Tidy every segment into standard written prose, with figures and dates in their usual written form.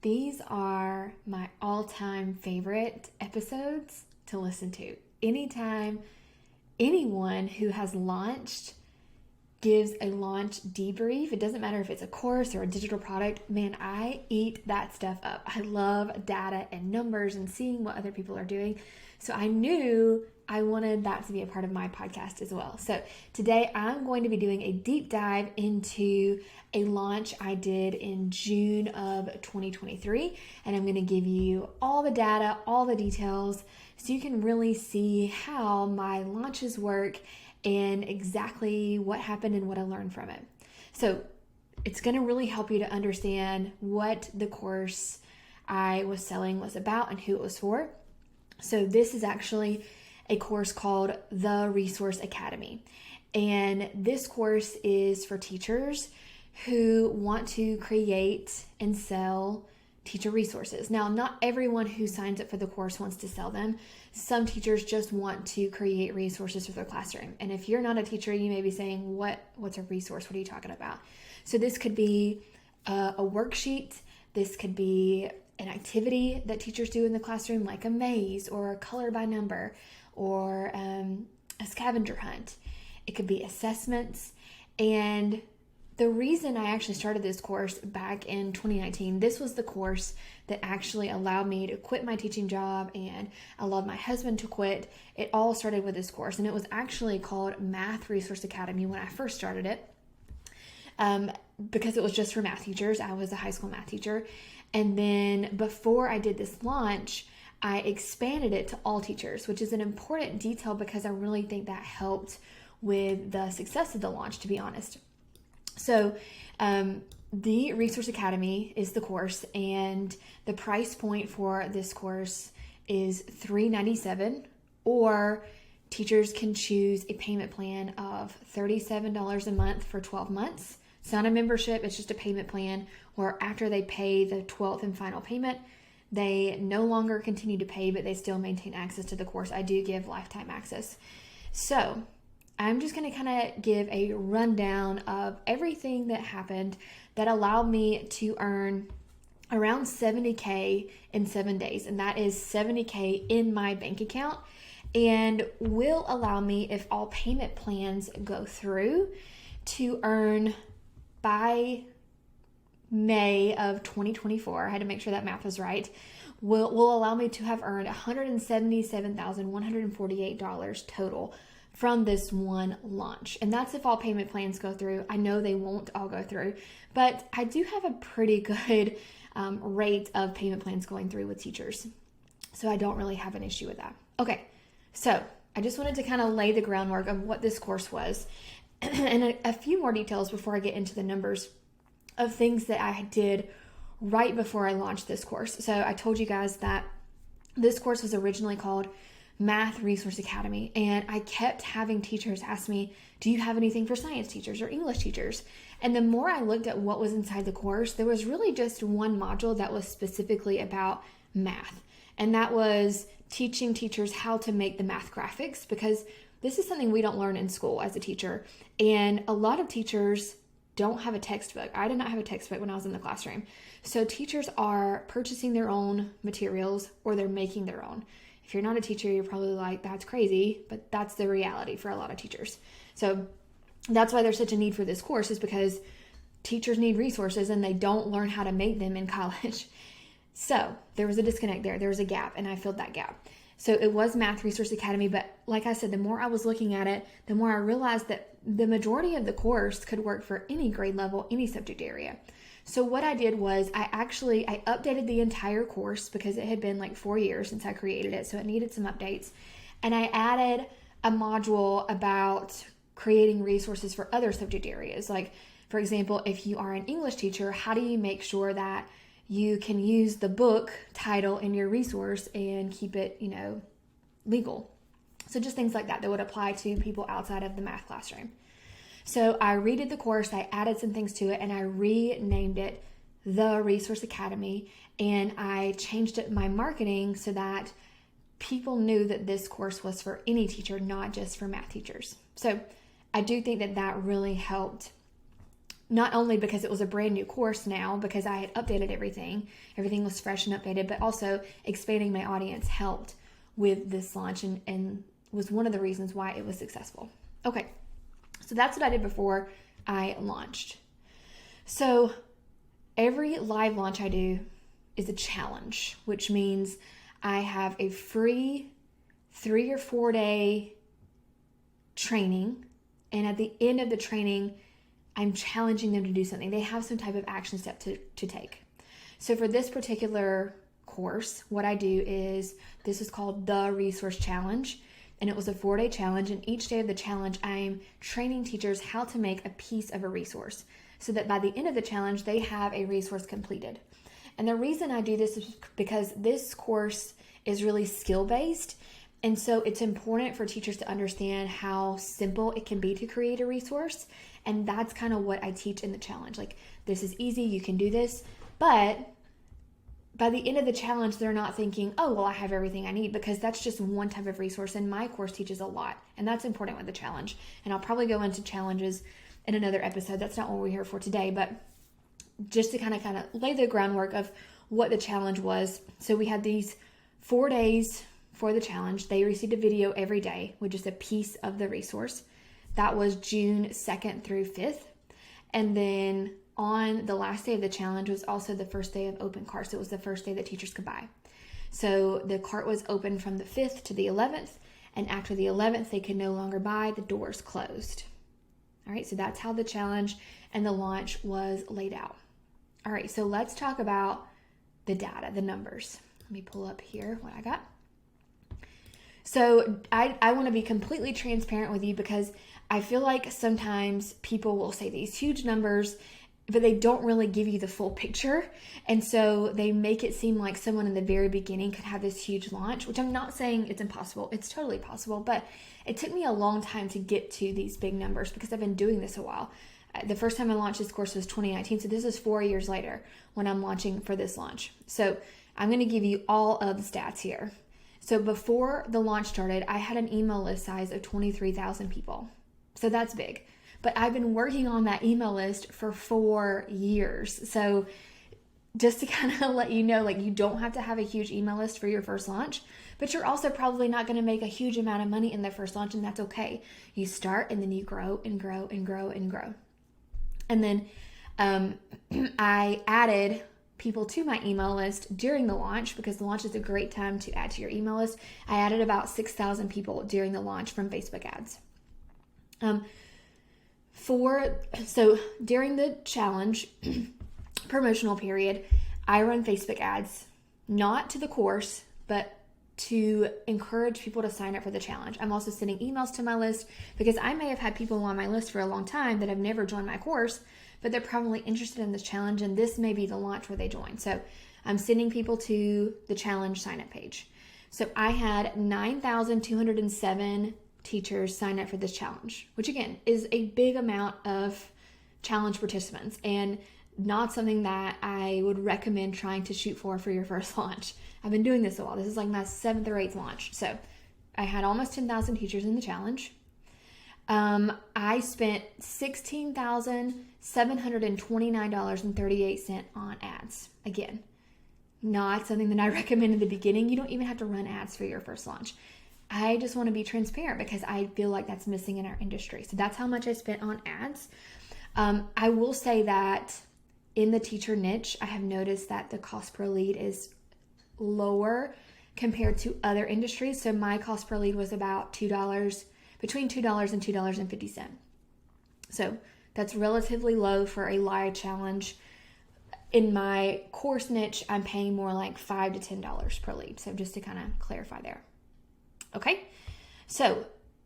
These are my all-time favorite episodes to listen to. Anytime anyone who has launched gives a launch debrief, it doesn't matter if it's a course or a digital product, man, I eat that stuff up. I love data and numbers and seeing what other people are doing. So I knew I wanted that to be a part of my podcast as well. So today I'm going to be doing a deep dive into a launch I did in June of 2023. And I'm going to give you all the data, all the details, so you can really see how my launches work and exactly what happened and what I learned from it. So it's going to really help you to understand what the course I was selling was about and who it was for. So this is actually a course called The Resource Academy. And this course is for teachers who want to create and sell teacher resources. Now, not everyone who signs up for the course wants to sell them. Some teachers just want to create resources for their classroom. And if you're not a teacher, you may be saying, what's a resource? What are you talking about? So this could be a worksheet. This could be an activity that teachers do in the classroom, like a maze or a color by number or a scavenger hunt. It could be assessments. And the reason I actually started this course back in 2019, this was the course that actually allowed me to quit my teaching job and allowed my husband to quit. It all started with this course, and it was actually called Math Resource Academy when I first started it, because it was just for math teachers. I was a high school math teacher. And then before I did this launch, I expanded it to all teachers, which is an important detail because I really think that helped with the success of the launch, to be honest. So the Resource Academy is the course, and the price point for this course is $397, or teachers can choose a payment plan of $37 a month for 12 months. It's not a membership, it's just a payment plan where after they pay the 12th and final payment, they no longer continue to pay, but they still maintain access to the course. I do give lifetime access. So I'm just going to kind of give a rundown of everything that happened that allowed me to earn around $70K in 7 days. And that is $70K in my bank account, and will allow me, if all payment plans go through, to earn by May of 2024, I had to make sure that math was right, will allow me to have earned $177,148 total from this one launch. And that's if all payment plans go through. I know they won't all go through, but I do have a pretty good rate of payment plans going through with teachers. So I don't really have an issue with that. Okay, so I just wanted to kind of lay the groundwork of what this course was and a few more details before I get into the numbers of things that I did right before I launched this course. So I told you guys that this course was originally called Math Resource Academy, and I kept having teachers ask me, do you have anything for science teachers or English teachers? And the more I looked at what was inside the course, there was really just one module that was specifically about math, and that was teaching teachers how to make the math graphics, because this is something we don't learn in school as a teacher, and a lot of teachers don't have a textbook. I did not have a textbook when I was in the classroom. So teachers are purchasing their own materials, or they're making their own. If you're not a teacher, you're probably like, that's crazy, but that's the reality for a lot of teachers. So that's why there's such a need for this course, is because teachers need resources and they don't learn how to make them in college. So there was a disconnect there. There was a gap, and I filled that gap. So it was Math Resource Academy, but like I said, the more I was looking at it, the more I realized that the majority of the course could work for any grade level, any subject area. So what I did was I updated the entire course because it had been like 4 years since I created it, so it needed some updates. And I added a module about creating resources for other subject areas. Like, for example, if you are an English teacher, how do you make sure that you can use the book title in your resource and keep it, legal? So just things like that would apply to people outside of the math classroom. So I redid the course, I added some things to it, and I renamed it The Resource Academy, and I changed it my marketing so that people knew that this course was for any teacher, not just for math teachers. So I do think that really helped not only because it was a brand new course now, because I had updated everything was fresh and updated, but also expanding my audience helped with this launch and was one of the reasons why it was successful. Okay, so that's what I did before I launched. So every live launch I do is a challenge, which means I have a free 3 or 4 day training, and at the end of the training, I'm challenging them to do something. They have some type of action step to take. So for this particular course, what I do is, this is called the Resource Challenge, and it was a 4-day challenge, and each day of the challenge, I'm training teachers how to make a piece of a resource so that by the end of the challenge, they have a resource completed. And the reason I do this is because this course is really skill-based, and so it's important for teachers to understand how simple it can be to create a resource. And that's kind of what I teach in the challenge. Like, this is easy, you can do this. But by the end of the challenge, they're not thinking, oh, well, I have everything I need, because that's just one type of resource. And my course teaches a lot. And that's important with the challenge. And I'll probably go into challenges in another episode. That's not what we're here for today. But just to kind of lay the groundwork of what the challenge was. So we had these 4 days for the challenge. They received a video every day with just a piece of the resource. That was June 2nd through 5th. And then on the last day of the challenge was also the first day of open cart. So it was the first day that teachers could buy. So the cart was open from the 5th to the 11th. And after the 11th, they could no longer buy. The doors closed. All right, so that's how the challenge and the launch was laid out. All right, so let's talk about the data, the numbers. Let me pull up here what I got. So I want to be completely transparent with you, because I feel like sometimes people will say these huge numbers, but they don't really give you the full picture. And so they make it seem like someone in the very beginning could have this huge launch, which I'm not saying it's impossible. It's totally possible, but it took me a long time to get to these big numbers because I've been doing this a while. The first time I launched this course was 2019. So this is 4 years later when I'm launching for this launch. So I'm going to give you all of the stats here. So before the launch started, I had an email list size of 23,000 people. So that's big. But I've been working on that email list for 4 years. So just to kind of let you know, like, you don't have to have a huge email list for your first launch, but you're also probably not going to make a huge amount of money in the first launch, and that's okay. You start and then you grow and grow and grow and grow. And then I added people to my email list during the launch, because the launch is a great time to add to your email list. I added about 6,000 people during the launch from Facebook ads. So during the challenge promotional period, I run Facebook ads, not to the course, but to encourage people to sign up for the challenge. I'm also sending emails to my list, because I may have had people on my list for a long time that have never joined my course, but they're probably interested in this challenge, and this may be the launch where they join. So I'm sending people to the challenge sign up page. So I had 9,207 teachers sign up for this challenge, which again is a big amount of challenge participants, and not something that I would recommend trying to shoot for your first launch. I've been doing this a while. This is like my 7th or 8th launch. So I had almost 10,000 teachers in the challenge. I spent $16,729.38 on ads. Again, not something that I recommend in the beginning. You don't even have to run ads for your first launch. I just want to be transparent because I feel like that's missing in our industry. So that's how much I spent on ads. I will say that in the teacher niche, I have noticed that the cost per lead is lower compared to other industries. So my cost per lead was about $2, between $2 and $2.50. So that's relatively low for a live challenge. In my course niche, I'm paying more like $5 to $10 per lead. So just to kind of clarify there. Okay, so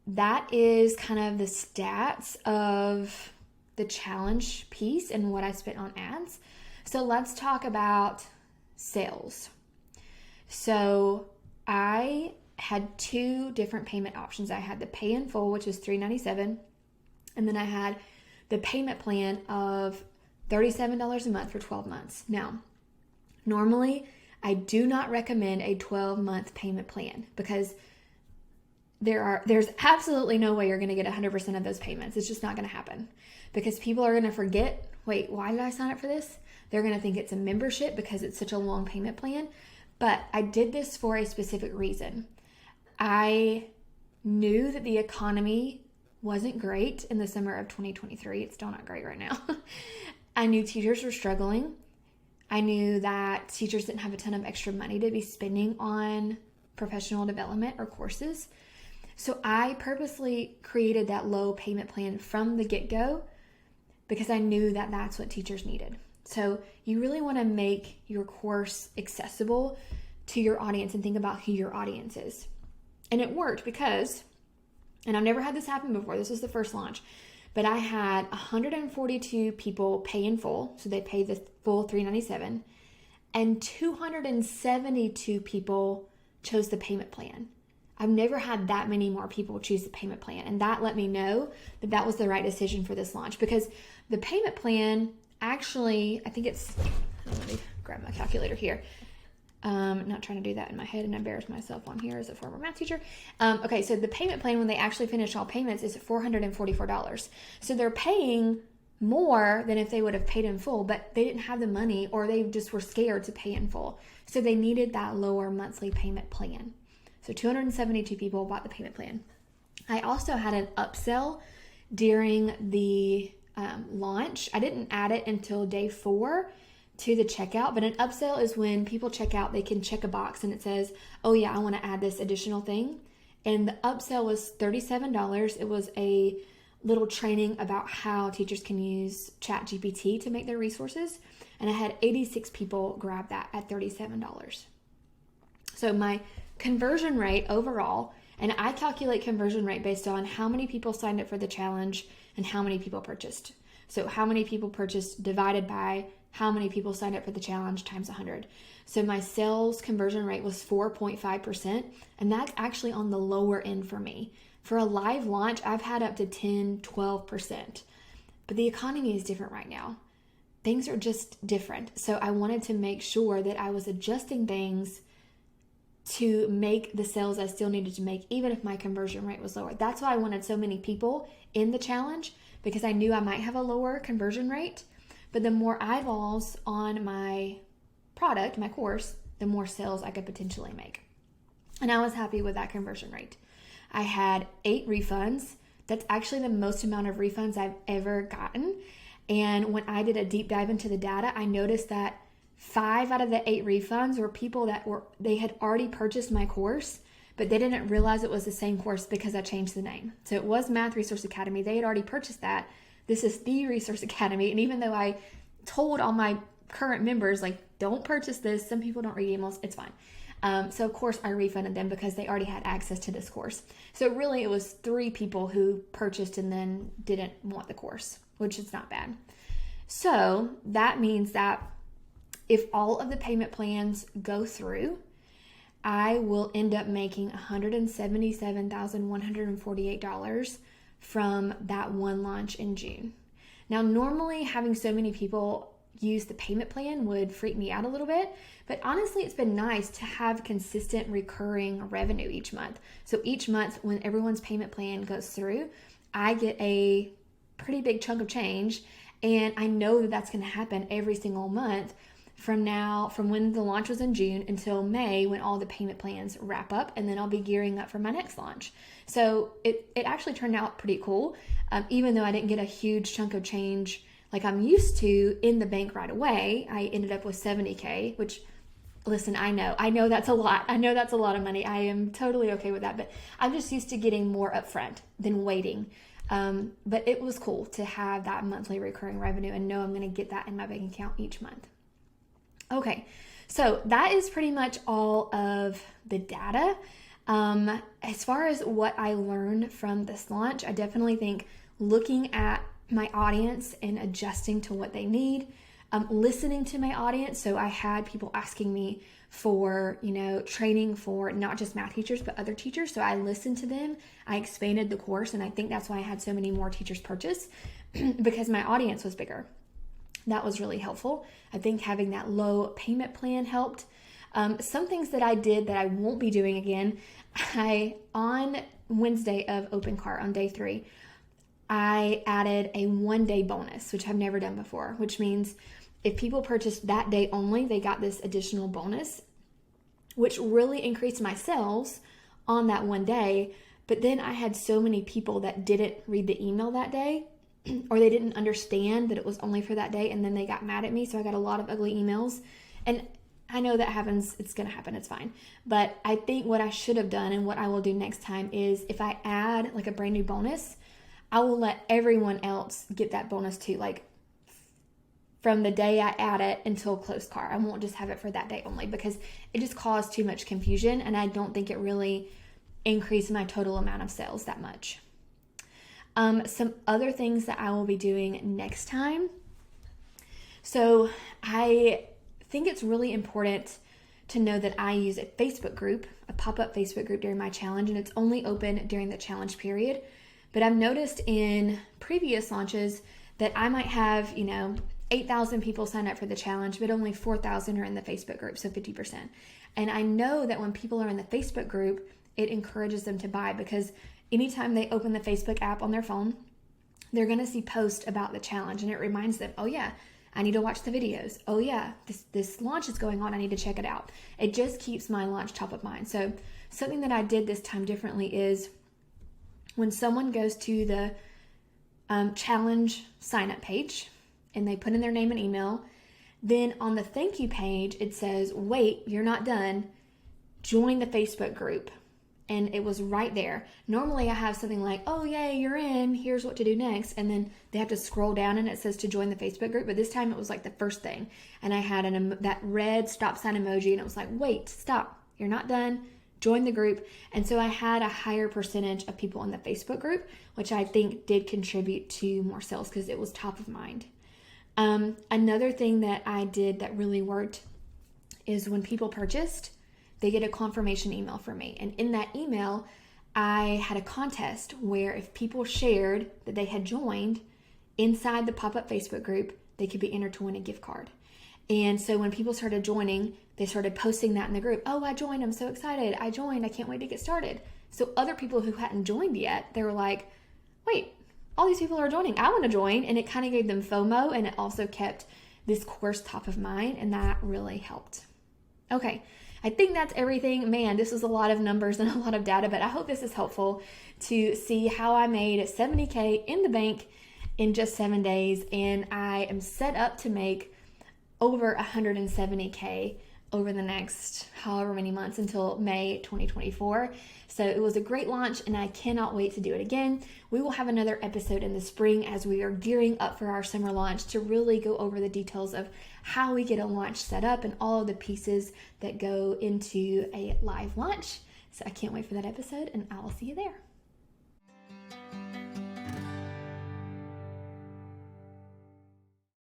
that is kind of the stats of the challenge piece and what I spent on ads. So let's talk about sales. So I had 2 different payment options. I had the pay in full, which is $397, and then I had the payment plan of $37 a month for 12 months. Now, normally I do not recommend a 12-month payment plan because there's absolutely no way you're going to get 100% of those payments. It's just not going to happen because people are going to forget, wait, why did I sign up for this? They're going to think it's a membership because it's such a long payment plan. But I did this for a specific reason. I knew that the economy wasn't great in the summer of 2023. It's still not great right now. I knew teachers were struggling. I knew that teachers didn't have a ton of extra money to be spending on professional development or courses. So I purposely created that low payment plan from the get-go because I knew that that's what teachers needed. So you really want to make your course accessible to your audience and think about who your audience is. And it worked because, and I've never had this happen before, this was the first launch, but I had 142 people pay in full, so they paid the full $397, and 272 people chose the payment plan. I've never had that many more people choose the payment plan, and that let me know that that was the right decision for this launch because the payment plan actually, I think it's, let me grab my calculator here. Not trying to do that in my head and embarrass myself on here as a former math teacher. Okay, so the payment plan when they actually finish all payments is $444. So they're paying more than if they would have paid in full, but they didn't have the money or they just were scared to pay in full. So they needed that lower monthly payment plan. So 272 people bought the payment plan. I also had an upsell during the launch. I didn't add it until day 4 to the checkout, but an upsell is when people check out, they can check a box and it says, oh yeah, I want to add this additional thing. And the upsell was $37. It was a little training about how teachers can use ChatGPT to make their resources. And I had 86 people grab that at $37. So my conversion rate overall, and I calculate conversion rate based on how many people signed up for the challenge and how many people purchased. So how many people purchased divided by how many people signed up for the challenge times 100. So my sales conversion rate was 4.5%, and that's actually on the lower end for me. For a live launch, I've had up to 10, 12%. But the economy is different right now. Things are just different. So I wanted to make sure that I was adjusting things to make the sales I still needed to make, even if my conversion rate was lower. That's why I wanted so many people in the challenge, because I knew I might have a lower conversion rate. But the more eyeballs on my product, my course, the more sales I could potentially make. And I was happy with that conversion rate. I had 8 refunds. That's actually the most amount of refunds I've ever gotten. And when I did a deep dive into the data, I noticed that 5 out of the 8 refunds were people that they had already purchased my course, but they didn't realize it was the same course because I changed the name. So it was Math Resource Academy. They had already purchased that. This is the Resource Academy. And even though I told all my current members, like, don't purchase this, some people don't read emails, it's fine. So of course I refunded them because they already had access to this course. So really it was 3 people who purchased and then didn't want the course, which is not bad. So that means that if all of the payment plans go through, I will end up making $177,148 from that one launch in June. Now, normally having so many people use the payment plan would freak me out a little bit, but honestly, it's been nice to have consistent recurring revenue each month. So each month when everyone's payment plan goes through, I get a pretty big chunk of change, and I know that that's going to happen every single month from when the launch was in June until May, when all the payment plans wrap up, and then I'll be gearing up for my next launch. So it actually turned out pretty cool, even though I didn't get a huge chunk of change like I'm used to in the bank right away. I ended up with $70K, which, listen, I know that's a lot. I know that's a lot of money. I am totally okay with that, but I'm just used to getting more upfront than waiting. But it was cool to have that monthly recurring revenue and know I'm going to get that in my bank account each month. Okay, so that is pretty much all of the data. As far as what I learned from this launch, I definitely think looking at my audience and adjusting to what they need, listening to my audience. So I had people asking me for, training for not just math teachers, but other teachers. So I listened to them, I expanded the course, and I think that's why I had so many more teachers purchase because my audience was bigger. That was really helpful. I think having that low payment plan helped. Some things that I did that I won't be doing again, on Wednesday of open cart on day 3, I added a 1-day bonus, which I've never done before, which means if people purchased that day only, they got this additional bonus, which really increased my sales on that one day. But then I had so many people that didn't read the email that day, or they didn't understand that it was only for that day, and then they got mad at me. So I got a lot of ugly emails. And I know that happens. It's going to happen. It's fine. But I think what I should have done and what I will do next time is if I add like a brand new bonus, I will let everyone else get that bonus too. Like from the day I add it until close cart. I won't just have it for that day only because it just caused too much confusion. And I don't think it really increased my total amount of sales that much. Some other things that I will be doing next time. So I think it's really important to know that I use a Facebook group, a pop-up Facebook group during my challenge, and it's only open during the challenge period. But I've noticed in previous launches that I might have, 8,000 people sign up for the challenge, but only 4,000 are in the Facebook group, so 50%. And I know that when people are in the Facebook group, it encourages them to buy because anytime they open the Facebook app on their phone, they're going to see posts about the challenge, and it reminds them, oh yeah, I need to watch the videos. Oh yeah, this launch is going on. I need to check it out. It just keeps my launch top of mind. So something that I did this time differently is when someone goes to the challenge sign-up page and they put in their name and email, then on the thank you page, it says, wait, you're not done. Join the Facebook group. And it was right there. Normally I have something like, oh yay, you're in, here's what to do next. And then they have to scroll down and it says to join the Facebook group. But this time it was like the first thing. And I had that red stop sign emoji and it was like, wait, stop, you're not done, join the group. And so I had a higher percentage of people in the Facebook group, which I think did contribute to more sales because it was top of mind. Another thing that I did that really worked is when people purchased, they get a confirmation email from me. And in that email, I had a contest where if people shared that they had joined inside the pop-up Facebook group, they could be entered to win a gift card. And so when people started joining, they started posting that in the group. Oh, I joined. I'm so excited. I joined. I can't wait to get started. So other people who hadn't joined yet, they were like, wait, all these people are joining. I want to join. And it kind of gave them FOMO, and it also kept this course top of mind, and that really helped. Okay. I think that's everything. Man, this was a lot of numbers and a lot of data, but I hope this is helpful to see how I made $70K in the bank in just 7 days. And I am set up to make over $170K over the next however many months until May 2024. So it was a great launch and I cannot wait to do it again. We will have another episode in the spring as we are gearing up for our summer launch to really go over the details of how we get a launch set up and all of the pieces that go into a live launch. So I can't wait for that episode and I will see you there.